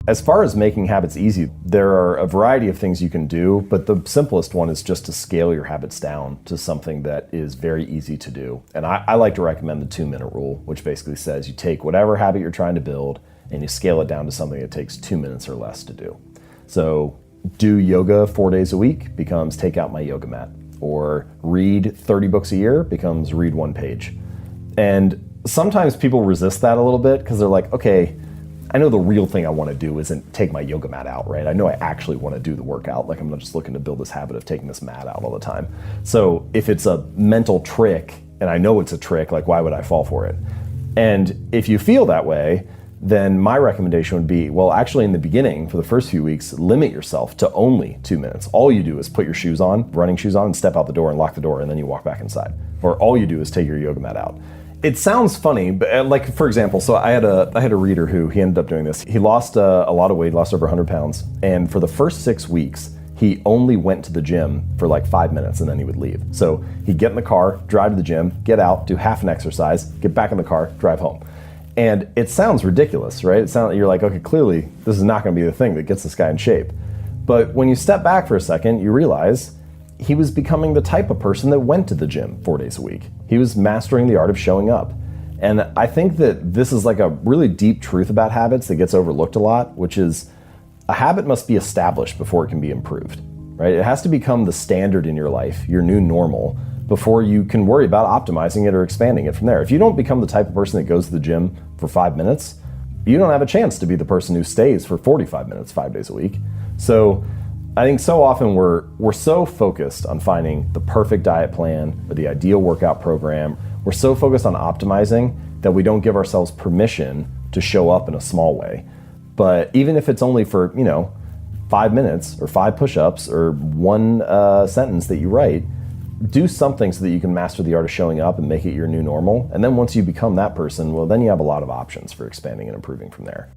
As far as making habits easy, there are a variety of things you can do, but the simplest one is just to scale your habits down to something that is very easy to do. And I like to recommend the 2-minute rule, which basically says you take whatever habit you're trying to build and you scale it down to something that takes 2 minutes or less to do. So do yoga 4 days a week becomes take out my yoga mat, or read 30 books a year becomes read 1 page. And sometimes people resist that a little bit because they're like, okay, I know the real thing I want to do isn't take my yoga mat out, right? I know I actually want to do the workout. Like, I'm not just looking to build this habit of taking this mat out all the time. So if it's a mental trick and I know it's a trick, like, why would I fall for it? And if you feel that way, then my recommendation would be, well, actually in the beginning, for the first few weeks, limit yourself to only 2 minutes. All you do is put your shoes on, running shoes on, and step out the door and lock the door, and then you walk back inside. Or all you do is take your yoga mat out. It sounds funny, but like, for example, so I had a reader who, he ended up doing this. He lost a lot of weight, lost over 100 pounds. And for the first 6 weeks, he only went to the gym for like 5 minutes and then he would leave. So he'd get in the car, drive to the gym, get out, do half an exercise, get back in the car, drive home. And it sounds ridiculous, right? You're like, okay, clearly this is not gonna be the thing that gets this guy in shape. But when you step back for a second, you realize he was becoming the type of person that went to the gym 4 days a week. He was mastering the art of showing up. And I think that this is like a really deep truth about habits that gets overlooked a lot, which is a habit must be established before it can be improved, right? It has to become the standard in your life, your new normal, before you can worry about optimizing it or expanding it from there. If you don't become the type of person that goes to the gym for 5 minutes, you don't have a chance to be the person who stays for 45 minutes 5 days a week. So I think so often we're so focused on finding the perfect diet plan or the ideal workout program. We're so focused on optimizing that we don't give ourselves permission to show up in a small way. But even if it's only for, 5 minutes or 5 push-ups or 1 sentence that you write, do something so that you can master the art of showing up and make it your new normal. And then once you become that person, well, then you have a lot of options for expanding and improving from there.